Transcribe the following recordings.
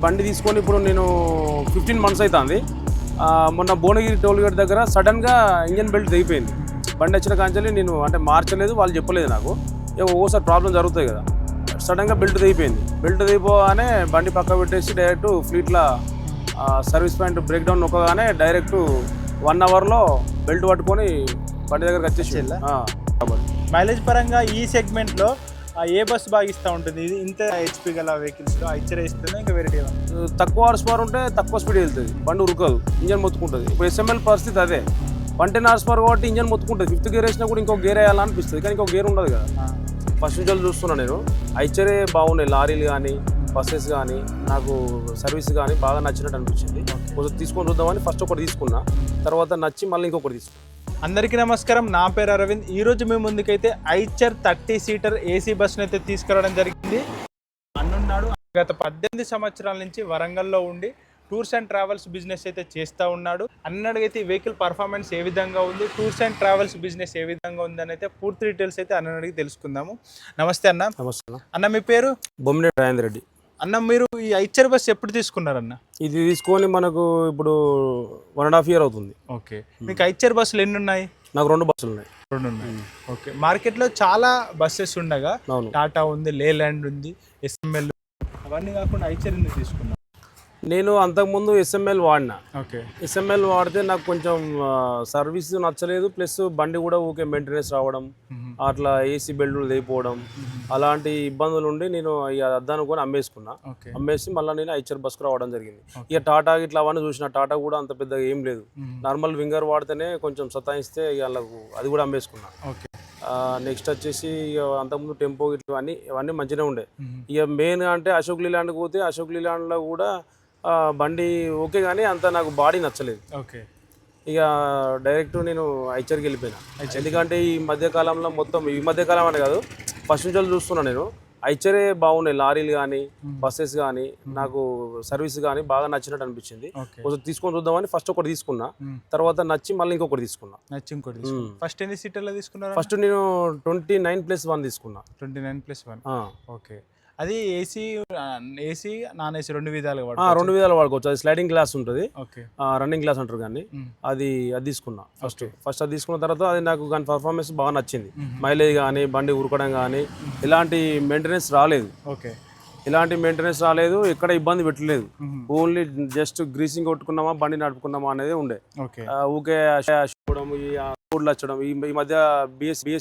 బండి తీసుకొని ఇప్పుడు నేను 15 months అవుతుంది. మొన్న భువనగిరి టోల్ గేట్ దగ్గర సడన్గా ఇంజన్ బెల్ట్ దిగిపోయింది. బండి వచ్చిన కాంచెల్లి నేను అంటే మార్చలేదు, వాళ్ళు చెప్పలేదు నాకు. ఓసారి ప్రాబ్లం జరుగుతాయి కదా, సడన్గా బెల్ట్ దిగిపోయింది. బెల్ట్ దిగిపోగానే బండి పక్క పెట్టేసి డైరెక్ట్ ఫ్లీట్లో సర్వీస్ పాయింట్ బ్రేక్ డౌన్ నొక్కగానే డైరెక్ట్ 1 hourలో బెల్ట్ పట్టుకొని బండి దగ్గరకు వచ్చేసి. మైలేజ్ పరంగా ఈ సెగ్మెంట్లో ఏ బస్సు బాగా ఇస్తూ ఉంటుంది? ఇది ఇంత హెచ్పి గల వెహికల్స్లో ఐచర్ ఇస్తుందా ఇంకా వెరైటీ? తక్కువ హార్స్ పవర్ ఉంటే తక్కువ స్పీడ్ వెళ్తుంది, బండి ఉరకదు, ఇంజన్ మొత్తుకుంటుంది. ఇప్పుడు SML పరిస్థితి అదే, 110 horsepower కాబట్టి ఇంజన్ మొత్తుకుంటుంది. 5th గేర్ వేసినా కూడా ఇంకో గేర్ వేయాలనిపిస్తుంది, కానీ ఇంకో గేర్ ఉండదు కదా. ఫస్ట్ నుంచి చూస్తున్నాను నేను, ఐచరే బాగున్నాయి. లారీలు కానీ బస్సెస్ కానీ నాకు సర్వీస్ కానీ బాగా నచ్చినట్టు అనిపించింది. కొంచెం తీసుకొని చూద్దామని ఫస్ట్ ఒకటి తీసుకున్నా, తర్వాత నచ్చి మళ్ళీ ఇంకొకటి తీసుకున్నా. అందరికీ నమస్కారం, నా పేరు అరవింద్. ఈరోజు మేము ముందుకైతే ఐచర్ 30 seater AC బస్సును అయితే తీసుకురావడం జరిగింది. అన్నున్నాడు గత 18 సంవత్సరాల నుంచి వరంగల్లో ఉండి టూర్స్ అండ్ ట్రావెల్స్ బిజినెస్ అయితే చేస్తూ ఉన్నాడు. అన్నడిగైతే వెహికల్ పర్ఫార్మెన్స్ ఏ విధంగా ఉంది, టూర్స్ అండ్ ట్రావెల్స్ బిజినెస్ ఏ విధంగా ఉంది అని అయితే పూర్తి డీటెయిల్స్ అయితే అన్నడికి తెలుసుకుందాము. నమస్తే అన్న. నమస్తే అన్న, మీ పేరు? బొమ్మినేని రాజేంద్ర రెడ్డి. అన్న, మీరు ఈ ఐచర్ బస్ ఎప్పుడు తీసుకున్నారన్న? ఇది తీసుకొని మనకు ఇప్పుడు 1.5 years అవుతుంది. ఓకే, మీకు ఐచర్ బస్సులు ఎన్ని ఉన్నాయి? నాకు 2 బస్సులు ఉన్నాయి. 2 ఉన్నాయి. ఓకే, మార్కెట్లో చాలా బస్సెస్ ఉండగా టాటా ఉంది, లేలాండ్ ఉంది, SML, అవన్నీ కాకుండా ఐచర్ ఎందుకు తీసుకున్నా? నేను అంతకుముందు SML వాడినా. ఓకే, SML వాడితే నాకు కొంచెం సర్వీస్ నచ్చలేదు, ప్లస్ బండి కూడా ఊకే మెయింటెనెన్స్ రావడం, అట్లా AC బెల్ట్లు లేకపోవడం, అలాంటి ఇబ్బందులు ఉండి నేను ఇక అద్దనుకొని అమ్మేసుకున్నా. అమ్మేసి మళ్ళీ నేను ఐచర్ బస్కు రావడం జరిగింది. ఇక టాటా ఇట్లా అవన్నీ చూసిన, టాటా కూడా అంత పెద్దగా ఏం లేదు, నార్మల్ వింగర్ వాడితేనే కొంచెం సతాయిస్తే ఇక వాళ్ళకు అది కూడా అమ్మేసుకున్నా. నెక్స్ట్ వచ్చేసి ఇక అంతకుముందు టెంపో ఇవన్నీ మంచిగా ఉండే. ఇక మెయిన్ అంటే అశోక్ లీలాండ్కి పోతే, అశోక్ లీలాండ్లో కూడా బండి ఓకే, కానీ అంత నాకు బాడీ నచ్చలేదు. ఓకే, ఇక డైరెక్ట్ నేను ఐచర్కి వెళ్ళిపోయినా. ఎందుకంటే ఈ మధ్యకాలంలో మొత్తం, ఈ మధ్యకాలం అంటే కాదు, ఫస్ట్ నుంచి చూస్తున్నా నేను, ఐచరే బాగున్నాయి. లారీలు కానీ బస్సెస్ కానీ నాకు సర్వీస్ కానీ బాగా నచ్చినట్టు అనిపించింది. కొంచెం తీసుకొని చూద్దామని ఫస్ట్ ఒకటి తీసుకున్నా, తర్వాత నచ్చి మళ్ళీ ఇంకొకటి తీసుకున్నా. ఫస్ట్ ఎన్ని సీటర్లో తీసుకున్నా? ఫస్ట్ నేను 29+1 తీసుకున్నా. 29+1. ఓకే, అది ఏసీ నాన్ ఏసీ 2 విధాలుగా 2 విధాలు వాడుకోవచ్చు. అది స్లైడింగ్ గ్లాస్ ఉంటుంది, రన్నింగ్ గ్లాస్ అంటారు, కానీ అది తీసుకున్నా. ఫస్ట్ అది తీసుకున్న తర్వాత అది నాకు కానీ పర్ఫార్మెన్స్ బాగా నచ్చింది. మైలేజ్ కానీ బండి ఉరకడం కానీ ఇలాంటి మెయింటెనెన్స్ రాలేదు. ఓకే, ఇలాంటి మెయింటెనెన్స్ రాలేదు, ఎక్కడ ఇబ్బంది పెట్టలేదు. ఓన్లీ జస్ట్ గ్రీసింగ్ కొట్టుకున్నామా, బండి నడుపుకున్నామా అనేది ఉండే. ఊకే చూడడం, ఈ కోడ్లు వచ్చడం, ఈ మధ్య బిఎస్సి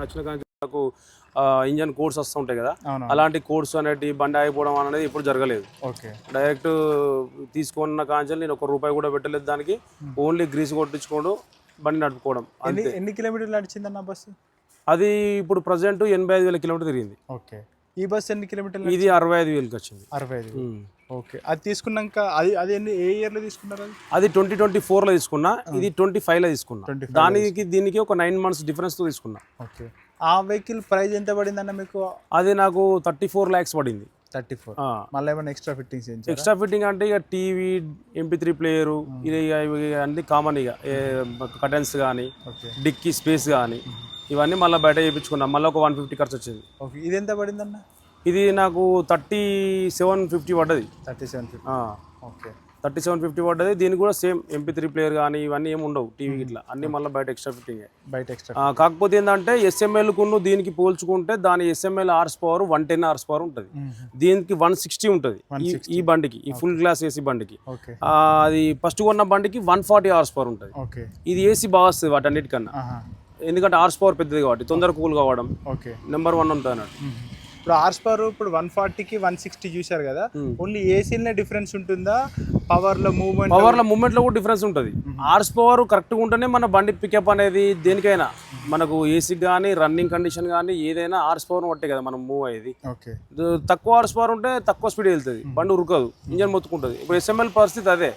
వచ్చిన కానీ నాకు ఇంజన్ కోడ్స్ వస్తూ ఉంటాయి కదా, అలాంటి కోడ్స్ అనేటి బండి ఆగిపోవడం అనేది ఇప్పుడు జరగలేదు. డైరెక్ట్ తీసుకున్న కాంచెలు నేను ₹1 కూడా పెట్టలేదు దానికి, ఓన్లీ గ్రీస్ కొట్టించుకోవడం, బండి నడుపుకోవడం. ఎన్ని కిలోమీటర్లు నడిచిందన్న బస్సు? అది ఇప్పుడు ప్రజెంట్ 85,000 కిలోమీటర్ తిరిగింది. ఓకే, ఈ బస్సు ఎన్ని కిలోమీటర్లు? ఇది 65,000కి వచ్చింది. 65. ఓకే, అది తీసుకున్నాక అది ఏ ఇయర్లో తీసుకున్నారు? అది 2024లో తీసుకున్నా, ఇది 25లో తీసుకున్నా. దీనికి ఒక 9 months డిఫరెన్స్తో తీసుకున్నా. ఓకే, ఆ వెహికల్ ప్రైస్ ఎంత పడింది అన్న మీకు? అది నాకు 34 lakhs పడింది. 34. మళ్ళీ ఏమైనా ఎక్స్ట్రా ఫిట్టింగ్స్? ఎక్స్ట్రా ఫిట్టింగ్ అంటే ఇక టీవీ, MP3 ప్లేయరు, ఇది అన్ని కామన్. ఇక కటన్స్ కానీ, డిక్కీ స్పేస్ కానీ ఇవన్నీ మళ్ళీ బయట చేయించుకున్నా. మళ్ళీ ఒక 150 ఖర్చు వచ్చింది. ఓకే, ఇది ఎంత పడింది అన్న? ఇది నాకు 3750 పడ్డది. 3750. ఓకే, 3750 పడ్డది. దీనికి కూడా సేమ్ MP3 ప్లేయర్ కానీ ఇవన్నీ ఏమి ఉండవు, టీవీ ఇట్లా అన్ని మళ్ళీ బయట ఎక్స్ట్రా ఫిట్టింగ్. కాకపోతే ఏంటంటే SMLకును దీనికి పోల్చుకుంటే దాని SML హార్స్ పవర్ 110 horsepower ఉంటుంది, దీనికి 160 ఉంటుంది. ఈ బండికి, ఈ ఫుల్ గ్లాస్ AC బండికి. అది ఫస్ట్ కొన్న బండికి 140 horsepower ఉంటుంది. ఇది AC బాగా వస్తుంది వాటన్నిటికన్నా, ఎందుకంటే హార్స్ పవర్ పెద్దది కాబట్టి తొందర కూల్ కావడం నెంబర్ 1 ఉంటుంది అన్నట్టు. ఇప్పుడు హార్స్ పవర్ ఇప్పుడు 140కి 160 చూసారు కదా, ఓన్లీ ఏసీలోనే డిఫరెన్స్ ఉంటుందా? పవర్లో మూవ్మెంట్లో కూడా డిఫరెన్స్ ఉంటుంది. హార్స్ పవర్ కరెక్ట్గా ఉంటేనే మన బండి పికప్ అనేది దేనికైనా, మనకు ఏసీ కానీ రన్నింగ్ కండిషన్ కానీ ఏదైనా హార్స్ పవర్ బట్టే కదా మనం మూవ్ అయ్యేది. తక్కువ హార్స్ పవర్ ఉంటే తక్కువ స్పీడ్ వెళ్తుంది, బండి ఉరకదు, ఇంజన్ మొత్తుకుంటుంది. ఇప్పుడు SML పరిస్థితి అదే,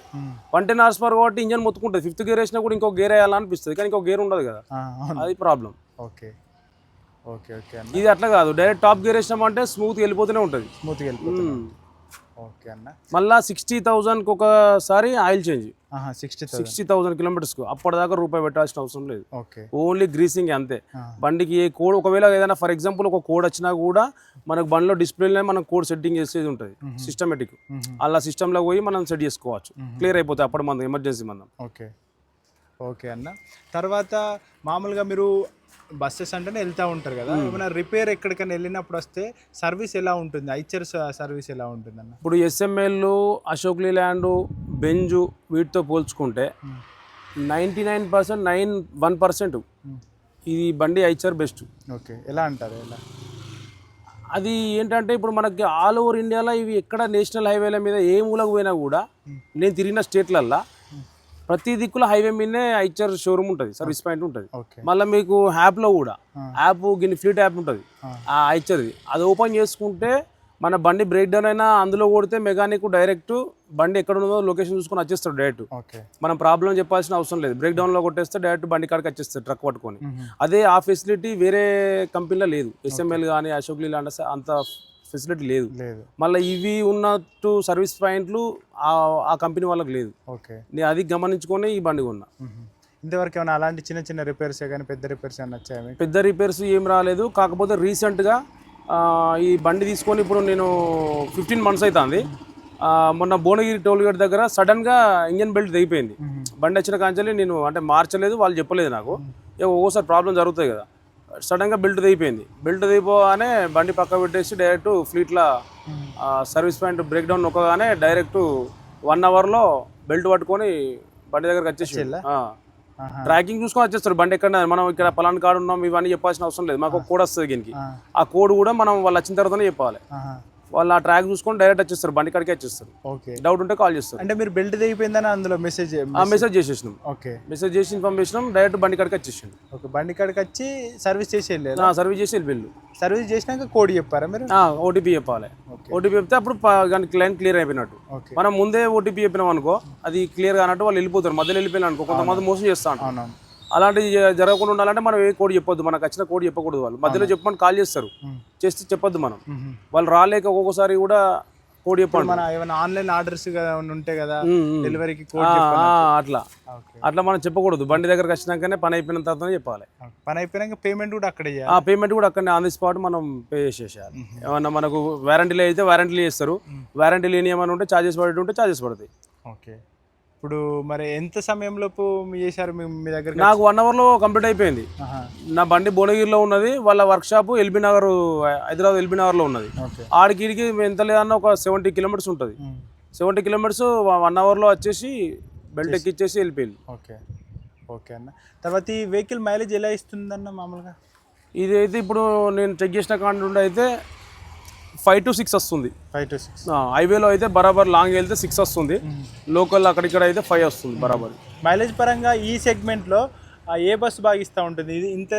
110 horsepower కాబట్టి ఇంజన్ మొత్తుకుంటుంది. 5th గేర్ వేసినా కూడా ఇంకో గేర్ వేయాలనిపిస్తుంది, కానీ ఇంకో గేర్ ఉండదు కదా, అది ప్రాబ్లం. Okay, okay, okay. ఇది అట్లా కాదు, డైరెక్ట్ టాప్ గేర్ వేసినామంటే స్మూత్గా వెళ్ళిపోతూనే ఉంటుంది. ఓకే అన్న. మళ్ళీ 60,000కి ఒకసారి ఆయిల్ చేంజ్, 60,000. 60,000 కిలోమీటర్స్కు. అప్పటిదాకా రూపాయి పెట్టాల్సిన అవసరం లేదు, ఓకే. ఓన్లీ గ్రీసింగ్ అంతే. బండికి ఏ కోడ్, ఒకవేళ ఏదైనా ఫర్ ఎగ్జాంపుల్ ఒక కోడ్ వచ్చినా కూడా మనకు బండిలో డిస్ప్లేలో మనం కోడ్ సెట్టింగ్ చేసేది ఉంటుంది సిస్టమేటిక్. అలా సిస్టంలో పోయి మనం సెట్ చేసుకోవచ్చు, క్లియర్ అయిపోతాయి అప్పుడు మనం ఎమర్జెన్సీ మనం. ఓకే ఓకే అన్న. తర్వాత మామూలుగా మీరు బస్సెస్ అంటేనే వెళ్తూ ఉంటారు కదా, ఏమైనా రిపేర్ ఎక్కడికైనా వెళ్ళినప్పుడు వస్తే సర్వీస్ ఎలా ఉంటుంది, ఐచర్ సర్వీస్ ఎలా ఉంటుంది అన్న? ఇప్పుడు ఎస్ఎంఎల్, అశోక్ లీలాండ్, బెంజు వీటితో పోల్చుకుంటే 99% 1% ఇది బండి ఐచర్ బెస్ట్. ఓకే, ఎలా అంటారు? ఎలా? అది ఏంటంటే ఇప్పుడు మనకి ఆల్ ఓవర్ ఇండియాలో ఇవి ఎక్కడ నేషనల్ హైవేల మీద ఏ మూలకు పోయినా కూడా, నేను తిరిగిన స్టేట్లల్లో ప్రతి దిక్కుల హైవే మీదనే ఐచర్ షోరూమ్ ఉంటుంది, సర్వీస్ పాయింట్ ఉంటుంది. మళ్ళీ మీకు యాప్లో కూడా ఫ్లీట్ యాప్ ఉంటుంది ఆ ఐచర్ది, అది ఓపెన్ చేసుకుంటే మన బండి బ్రేక్ డౌన్ అయినా అందులో కొడితే మెకానిక్ డైరెక్ట్ బండి ఎక్కడ ఉన్నదో లొకేషన్ చూసుకొని వచ్చేస్తాడు డైరెక్ట్. మనం ప్రాబ్లం చెప్పాల్సిన అవసరం లేదు, బ్రేక్ డౌన్లో కొట్టేస్తే డైరెక్ట్ బండి కాడికి వచ్చేస్తాడు ట్రక్ పట్టుకొని. అదే ఆ ఫెసిలిటీ వేరే కంపెనీలో లేదు, ఎస్ఎంఎల్ కానీ అశోక్ లీలాండ్ అంత ఫెసిలిటీ లేదు. మళ్ళీ ఇవి ఉన్నట్టు సర్వీస్ పాయింట్లు ఆ కంపెనీ వాళ్ళకి లేదు. నేను అది గమనించుకొని ఈ బండి కొన్నా. ఇంతవరకు ఏమైనా అలాంటి చిన్న చిన్న రిపేర్స్ కానీ పెద్ద రిపేర్స్ ఏమైనా వచ్చాయి? పెద్ద రిపేర్స్ ఏం రాలేదు, కాకపోతే రీసెంట్గా ఈ బండి తీసుకొని ఇప్పుడు నేను 15 months అవుతుంది. మొన్న భువనగిరి టోల్ గేట్ దగ్గర సడన్గా ఇంజన్ బెల్ట్ తెగిపోయింది. బండి వచ్చిన కాంచెల్లి నేను అంటే మార్చలేదు, వాళ్ళు చెప్పలేదు నాకు. ఒక్కోసారి ప్రాబ్లం జరుగుతాయి కదా, సడన్గా బెల్ట్ తెగిపోయింది. బెల్ట్ తెగిపోగానే బండి పక్క పెట్టేసి డైరెక్ట్ ఫ్లీట్లో సర్వీస్ పాయింట్ బ్రేక్ డౌన్ నొక్కగానే డైరెక్ట్ 1 hourలో బెల్ట్ పట్టుకొని బండి దగ్గరకు వచ్చేసి ట్రాకింగ్ చూసుకొని వచ్చేస్తారు బండి ఎక్కడ. మనం ఇక్కడ పలానా కాడు ఉన్నాం ఇవన్నీ చెప్పాల్సిన అవసరం లేదు, మాకు ఒక కోడ్ వస్తుంది దీనికి. ఆ కోడ్ కూడా మనం వాళ్ళు వచ్చిన తర్వాతనే చెప్పాలి. వాళ్ళు ఆ ట్రాక్ చూసుకొని డైరెక్ట్ వచ్చేస్తారు, బండి కాడికి వచ్చేస్తారు. డౌట్ ఉంటే కాల్ చేస్తారు. అంటే మీరు బెల్ట్ తెగిపోయిందని అందులో మెసేజ్ చేసేసినాం. మెసేజ్ చేసి ఇన్ఫార్మ్ చేసినాం, డైరెక్ట్ బండి కాడికి వచ్చేసిండు. బండి కాడికి వచ్చి సర్వీస్ చేసి వెళ్ళారు. సర్వీస్ చేసి వెళ్ళిపోయిండు. సర్వీస్ చేసినాక కోడ్ చెప్పారా మీరు? ఓటీపీ చెప్పాలి. ఓటీపీ చెప్తే అప్పుడు క్లైంట్ క్లియర్ అయిపోయినట్టు. మనం ముందే ఓటీపీ చెప్పినాం అనుకో అది క్లియర్ కానట్టు, వాళ్ళు వెళ్ళిపోతారు. మధ్యలో వెళ్ళిపోయినా అనుకో కొంతమంది మోసం చేస్తాను. అలాంటివి జరగకుండా ఉండాలంటే మనం ఏ కోడ్ చెప్పొద్దు, మనకు వచ్చిన కోడ్ చెప్పకూడదు. వాళ్ళు మధ్యలో చెప్పమని కాల్ చేస్తారు, చేస్తే చెప్పొద్దు మనం. వాళ్ళు రాలేక ఒక్కొక్కసారి కూడా కోడ్ చెప్పండి. మన ఏమైనా ఆన్లైన్ ఆర్డర్స్ ఉంటాయి కదా డెలివరీకి, అట్లా మనం చెప్పకూడదు. బండి దగ్గరకు వచ్చినాకనే పని అయిపోయిన తర్వాత చెప్పాలి. పని అయిపోయినాక పేమెంట్ కూడా అక్కడే, పేమెంట్ కూడా అక్కడనే ఆన్ ది స్పాట్ మనం పే చేసేయాలి. ఏమన్నా మనకు వారంటీలు అయితే వారంటీలు చేస్తారు, వారంటీ లేని ఏమైనా ఉంటే ఛార్జెస్ పడి ఉంటే ఛార్జెస్ పడతాయి. ఓకే. ఇప్పుడు మరి ఎంత సమయంలోపు చేశారు మీ దగ్గర? నాకు 1 hourలో కంప్లీట్ అయిపోయింది. నా బండి భువనగిరిలో ఉన్నది, వాళ్ళ work shop LB Nagar, Hyderabad LB నగర్లో ఉన్నది. ఆడికి ఎంత లేదన్నా ఒక 70 kilometers ఉంటుంది. 70 kilometers 1 hourలో వచ్చేసి బెల్ట్ ఎక్కిచ్చేసి వెళ్ళిపోయింది. ఓకే ఓకే అన్న. తర్వాత ఈ వెహికల్ మైలేజ్ ఎలా ఇస్తుందన్న మామూలుగా? ఇదైతే ఇప్పుడు నేను చెక్ చేసిన కాండి అయితే 5 to 6 వస్తుంది. 5 to 6. హైవేలో అయితే బరాబర్ లాంగ్ వెళ్తే 6 వస్తుంది, లోకల్ అక్కడిక్కడ అయితే 5 వస్తుంది బరాబర్. మైలేజ్ పరంగా ఈ సెగ్మెంట్లో ఏ బస్సు బాగా ఇస్తూ ఉంటుంది? ఇది ఇంత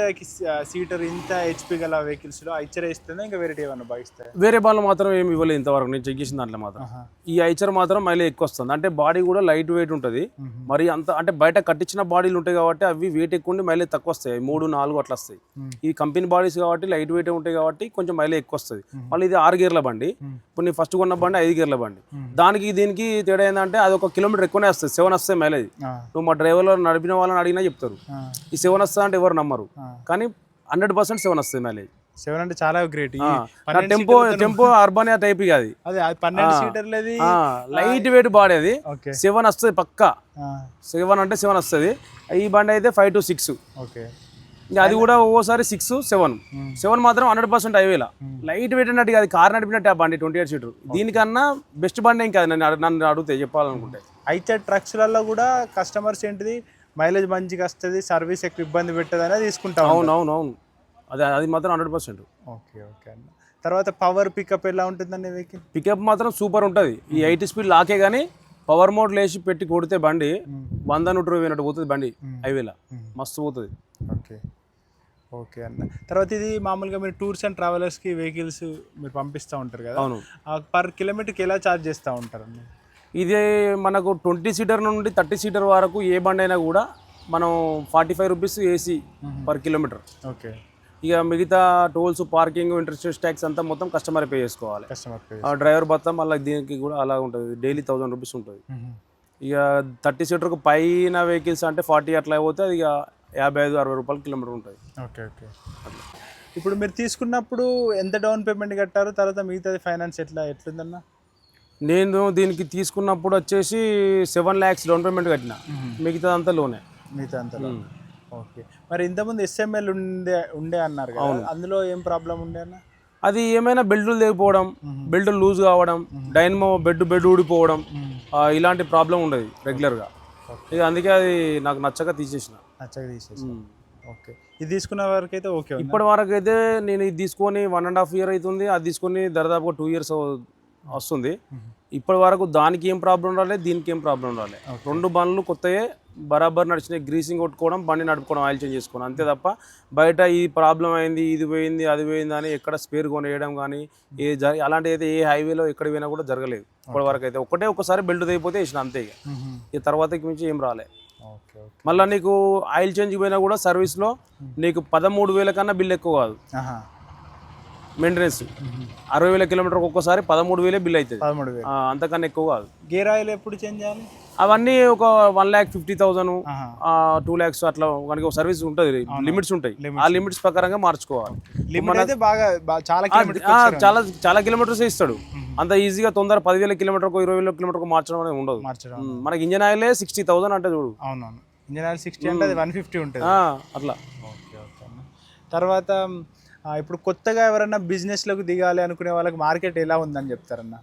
సీటర్ ఇంత హెచ్పి గల వెహికల్స్లో ఐచర్ ఇస్తుందా, ఇంకా వేరే ఏమన్నా బాగా ఇస్తాయి? వేరే బాల్ మాత్రం ఏమి ఇవ్వలేదు ఇంతవరకు నేను చెక్ చేసిన దాంట్లో మాత్రం. ఈ ఐచర్ మాత్రం మైలేజ్ ఎక్కువ వస్తుంది. అంటే బాడీ కూడా లైట్ వెయిట్ ఉంటుంది, మరి అంత అంటే బయట కట్టించిన బాడీలు ఉంటాయి కాబట్టి అవి వెయిట్ ఎక్కువ ఉండి మైలేజ్ తక్కువ వస్తాయి, 3, 4 అట్లా వస్తాయి. ఈ కంపెనీ బాడీస్ కాబట్టి లైట్ వెయిట్ ఉంటాయి కాబట్టి కొంచెం మైలేజ్ ఎక్కువ వస్తుంది. మళ్ళీ ఇది 6 gearల బండి, ఇప్పుడు నేను ఫస్ట్ కొన్న బండి 5 gearల బండి. దానికి దీనికి తేడా ఏంటంటే అది 1 kilometer ఎక్కువనే వస్తుంది, 7 వస్తాయి మైలేజ్. నువ్వు మా డ్రైవర్లో నడిపిన వాళ్ళని అడిగినా చెప్తారు ఈ 7 వస్తా అంటే ఎవరు నమ్మరు, కానీ 100% 7 వస్తుంది మైలేజ్. 7 అంటే చాలా గ్రేట్. టెంపో అర్బన్ టైప్ అది 12 సీటర్లది లైట్ వెయిట్ బాడీ, అది 7 వస్తుంది పక్కా. 7 అంటే 7 వస్తుంది. ఈ బండి అయితే 5 to 6. ఇంకా అది కూడా ఒక్కోసారి 6, 7 మాత్రం 100% హైవేలా లైట్ వెయిట్ అన్నట్టు, అది కార్ నడిపినట్టు ఆ బండి 28 seater. దీనికన్నా బెస్ట్ బండి ఇంకా నన్ను అడిగితే చెప్పాలనుకుంటే. అయితే ట్రక్స్లలో కూడా కస్టమర్స్ ఏంటిది మైలేజ్ మంచిగా వస్తుంది, సర్వీస్ ఎక్కువ ఇబ్బంది పెట్టదని తీసుకుంటాం. అవును, అది మాత్రం 100%. ఓకే ఓకే అన్న. తర్వాత పవర్ పికప్ ఎలా ఉంటుందండి వెహికల్? పికప్ మాత్రం సూపర్ ఉంటుంది. ఈ 80 speed లాకే కానీ పవర్ మోడ్ లేచి పెట్టి కొడితే బండి 100-120 పోతుంది బండి హైవేలా, మస్తు పోతుంది. ఓకే ఓకే అన్న. తర్వాత ఇది మామూలుగా మీరు టూర్స్ అండ్ ట్రావెలర్స్కి వెహికల్స్ మీరు పంపిస్తూ ఉంటారు కదా, అవును. పర్ కిలోమీటర్కి ఎలా ఛార్జ్ చేస్తూ ఉంటారండి? ఇదే మనకు 20 seater నుండి 30 seater వరకు ఏ బండి అయినా కూడా మనం 45 rupees AC per kilometer. Okay. ఇక మిగతా టోల్స్ పార్కింగ్ ఇంట్రెస్ట్ ట్యాక్స్ అంతా మొత్తం కస్టమర్ పే చేసుకోవాలి. Customer pay. ఆ డ్రైవర్ భత్తా మళ్ళీ దీనికి కూడా అలా ఉంటుంది, డైలీ 1000 రూపీస్ ఉంటుంది. ఇక 30 సీటర్కు పైన వెహికల్స్ అంటే 40 అట్లా పోతే అది ఇక 55-60 రూపాయలు కిలోమీటర్ ఉంటుంది. Okay okay. ఇప్పుడు మీరు తీసుకున్నప్పుడు ఎంత డౌన్ పేమెంట్ కట్టారు, తర్వాత మిగతాది ఫైనాన్స్ ఎట్లుందన్న? నేను దీనికి తీసుకున్నప్పుడు వచ్చేసి 7 lakhs డౌన్ పేమెంట్ కట్టిన, మిగతాదంతా లోనే. మిగతా అంతా ఓకే. మరి ఇంతకుముందు ఎస్ఎంఎల్ ఉండే అన్నారు కదా, అందులో ఏం ప్రాబ్లం ఉండే అన్న? అది ఏమైనా బెల్టులు తెగిపోవడం, బెల్టులు లూజ్ కావడం, డైనమో బెడ్ ఊడిపోవడం, ఇలాంటి ప్రాబ్లం ఉండదు రెగ్యులర్గా. ఇక అందుకే అది నాకు నచ్చక తీసేసిన. ఓకే. ఇది తీసుకున్న వరకు అయితే ఓకే. ఇప్పటి వరకు అయితే నేను ఇది తీసుకొని 1.5 year అవుతుంది, అది తీసుకొని దాదాపుగా 2 years వస్తుంది. ఇప్పటి వరకు దానికి ఏం ప్రాబ్లం రాలేదు, దీనికి ఏం ప్రాబ్లం రాలేదు. 2 బండ్లు కొత్తయే బరాబర్ నడిచినాయి. గ్రీసింగ్ కొట్టుకోవడం, బండి నడుపుకోవడం, ఆయిల్ చేంజ్ చేసుకోవడం, అంతే తప్ప బయట ఈ ప్రాబ్లం అయింది, ఇది పోయింది, అది పోయింది అని ఎక్కడ స్పేర్ కొనేయడం కానీ అలాంటి అయితే ఏ హైవేలో ఎక్కడ పోయినా కూడా జరగలేదు ఇప్పటి వరకు అయితే. ఒకసారి బెల్ట్ తెగిపోతే వేసిన అంతే. ఇక తర్వాతకి మించి ఏం రాలే. మళ్ళీ నీకు ఆయిల్ చేంజ్ పోయినా కూడా సర్వీస్లో నీకు 13,000 కన్నా బిల్ ఎక్కువ కాదు. మెయింటెనెన్స్ 60,000 కిలోమీటర్కి ఒక్కసారి 13,000 బిల్ అవుతుంది, అంతకన్నా ఎక్కువ కాదు. గేర్ ఆయిల్ ఎప్పుడు చేంజ్ చేయాలి? అవన్నీ ఒక 1,50,000 2 lakhs అట్లా మనకి సర్వీస్ ఉంటుంది, లిమిట్స్ ఉంటాయి. ఆ లిమిట్స్ ప్రకారంగా మార్చుకోవాలి. చాలా కిలోమీటర్స్ ఇస్తాడు, అంత ఈజీగా తొందర 10,000 కిలోమీటర్కు 20,000 కిలోమీటర్కు మార్చడం అనేది ఉండదు. మనకి ఇంజన్ ఆయిలే 60,000 అంటే చూడు. అవునవును, ఇంజన్ ఆయిల్ 60 అంటే అది 150 ఉంటుంది అట్లా. తర్వాత ఇప్పుడు కొత్తగా ఎవరైనా బిజినెస్లోకి దిగాలి అనుకునే వాళ్ళకి మార్కెట్ ఎలా ఉందని చెప్తారన్న?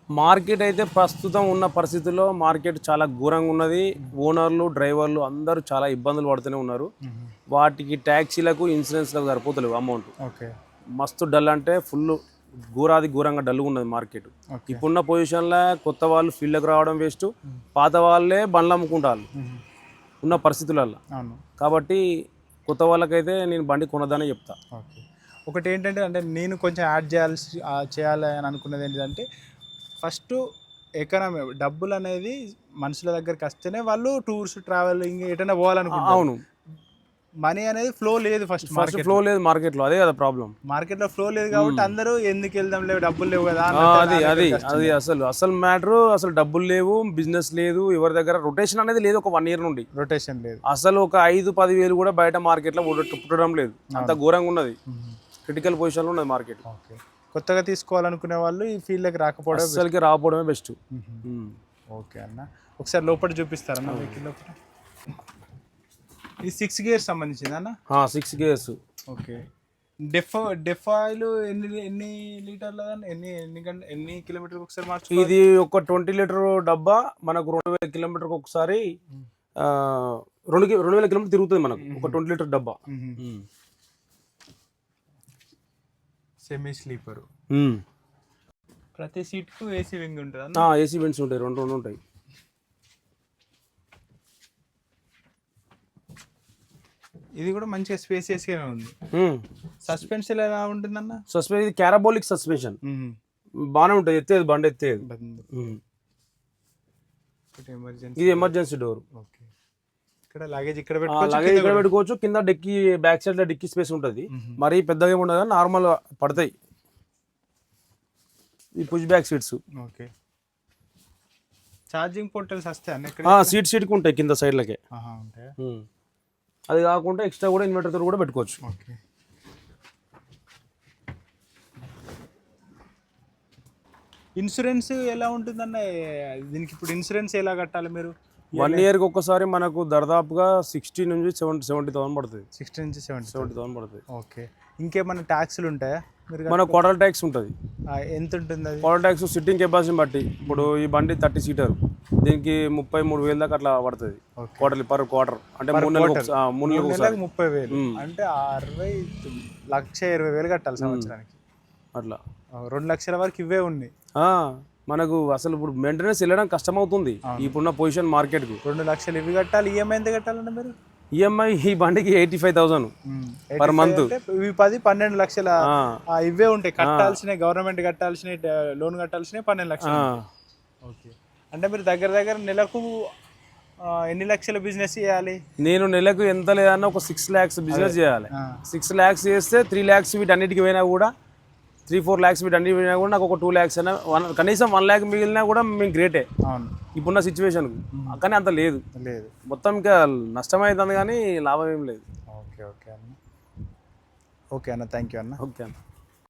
మార్కెట్ అయితే ప్రస్తుతం ఉన్న పరిస్థితుల్లో మార్కెట్ చాలా ఘోరంగా ఉన్నది. ఓనర్లు, డ్రైవర్లు అందరూ చాలా ఇబ్బందులు పడుతూనే ఉన్నారు. వాటికి ట్యాక్సీలకు, ఇన్సూరెన్స్లకు సరిపోతలేవు అమౌంట్. మస్తు డల్ అంటే ఫుల్ ఘోరంగా డల్గా ఉన్నది మార్కెట్. ఇప్పుడున్న పొజిషన్లో కొత్త వాళ్ళు ఫీల్డ్కి రావడం వేస్ట్, పాత వాళ్ళే బండ్లు అమ్ముకుంటారు ఉన్న పరిస్థితులలో. కాబట్టి కొత్త వాళ్ళకైతే నేను బండి కొనదానే చెప్తా. ఒకటి ఏంటంటే, అంటే నేను కొంచెం యాడ్ చేయాలి అని అనుకున్నది ఏంటంటే, ఫస్ట్ ఎకనామీ డబ్బులు అనేది మనుషుల దగ్గరికి వస్తేనే వాళ్ళు టూర్స్, ట్రావెలింగ్ ఎటైనా పోవాలనుకుంటారు. అవును, మనీ అనేది ఫ్లో లేదు. ఫస్ట్ ఫ్లో లేదు మార్కెట్లో, అదే కదా ప్రాబ్లం. మార్కెట్లో ఫ్లో లేదు కాబట్టి అందరూ ఎందుకు వెళ్దాం, లేవు డబ్బులు లేవు కదా. అది అసలు మ్యాటర్. అసలు డబ్బులు లేవు, బిజినెస్ లేదు, ఎవరి దగ్గర రొటేషన్ అనేది లేదు. ఒక 1 year నుండి రొటేషన్ లేదు అసలు. ఒక 5-10 వేలు కూడా బయట మార్కెట్లో పుట్టడం లేదు, అంత ఘోరంగా ఉన్నది. క్రిటికల్ పొజిషన్లో ఉన్నది మార్కెట్. కొత్తగా తీసుకోవాలనుకునే వాళ్ళు ఈ ఫీల్డ్కి రాకపోవడమే బెస్ట్. ఓకే అన్న, ఒకసారి లోపల చూపిస్తారన్న వెహికల్ లోపల. ఇది 6 gears సంబంధించింది అన్న? 6 gears. ఓకే. డెఫ్ ఆయిల్ ఎన్ని లీటర్ల, ఎన్ని కిలోమీటర్కి ఒకసారి మార్చు? ఇది ఒక 20 లీటర్ డబ్బా మనకు 2,000 కిలోమీటర్కి ఒకసారి 2,000 కిలోమీటర్ తిరుగుతుంది మనకు ఒక 20 లీటర్ డబ్బా. సెమీ స్లీపర్, ప్రతి సీట్కు ఏసీ వింగ్ ఉంటుంది. ఏసీ వింగ్స్ ఉంటాయి, 2 ఉంటాయి. ఇది కూడా మంచిగా స్పేసియస్గా ఉంది. సస్పెన్షన్ ఎలా ఉంటుందన్న? సస్పెన్షన్ ఇది క్యారబోలిక్ సస్పెన్షన్, బాగానే ఉంటుంది. ఎత్తేది బండి ఎత్తేది. ఇది ఎమర్జెన్సీ డోర్. ఇక్కడ లగేజ్ ఇక్కడ పెట్టుకోవచ్చు. కింద డెక్కి బ్యాక్ సైడ్ లో డిక్కీ స్పేస్ ఉంటుంది. మరీ పెద్దగా ఉండదు, నార్మల్ పడతాయి ఈ push back seats. Okay. Charging portals వస్తాయి సీట్ కి ఉంటాయి కింద సైడ్ లకే. అది కాకుండా ఎక్స్ట్రా కూడా ఇన్వర్టర్ తో కూడా పెట్టుకోవచ్చు. ఓకే. ఇన్సూరెన్స్ ఎలా ఉంటుందన్న దీనికి? ఇప్పుడు ఇన్సూరెన్స్ ఎలా కట్టాలి మీరు? 1 yearకి ఒక్కసారి మనకు దాదాపుగా 60 నుంచి 70,000 పడుతుంది. 60 నుంచి 70,000 పడుతుంది. ఓకే. ఇంకేమైనా ట్యాక్స్లు ఉంటాయా? మన క్వార్టర్ ట్యాక్స్ ఉంటుంది. ఎంత ఉంటుంది అది? క్వార్టర్ ట్యాక్స్ సిట్టింగ్ కెపాసిటీ బట్టి. ఇప్పుడు ఈ బండి 30 సీటర్, దీనికి 33,000 దాకా అట్లా పడుతుంది క్వార్టర్లీ, పర్ క్వార్టర్. అంటే 3 నెలలకు 30,000 అంటే 1,20,000 కట్టాలి సంవత్సరానికి. అట్లా 2 లక్షల వరకు ఇవే ఉన్నాయి మనకు. అసలు ఇప్పుడు మెయింటెనెన్స్ వెళ్ళడం కష్టం అవుతుంది ఇప్పుడున్న పొజిషన్ మార్కెట్ కు. 2 లక్షలు ఇవి కట్టాలి. ఈఎంఐ ఎంత కట్టాలండి మీరు? ఈఎంఐ ఈ బండికి 85,000 పర్ మంత్. ఇవి 10-12 లక్షల ఇవే ఉంటాయి కట్టాల్సినవి. గవర్నమెంట్ కట్టాల్సినవి, లోన్ కట్టాల్సినవి 12 లక్షలు. ఓకే. అంటే మీరు దగ్గర నెలకు ఎన్ని లక్షల బిజినెస్ చేయాలి? నేను నెలకు ఎంత లేదన్నా ఒక 6 lakhs బిజినెస్ చేయాలి. 6 lakhs చేస్తే 3 lakhs వీటన్నిటికి పోయినా కూడా 3-4 lakhs వీటన్నిటికి పోయినా కూడా నాకు ఒక 2 lakhs అయినా కనీసం 1 lakh మిగిలినా కూడా మేము గ్రేటే అవును. ఇప్పుడున్న సిచ్యువేషన్కు. కానీ అంత లేదు, మొత్తం ఇంకా నష్టమవుతుంది కానీ లాభం ఏం లేదు. ఓకే ఓకే అన్న, ఓకే అన్న, థ్యాంక్ యూ అన్న. ఓకే అన్న.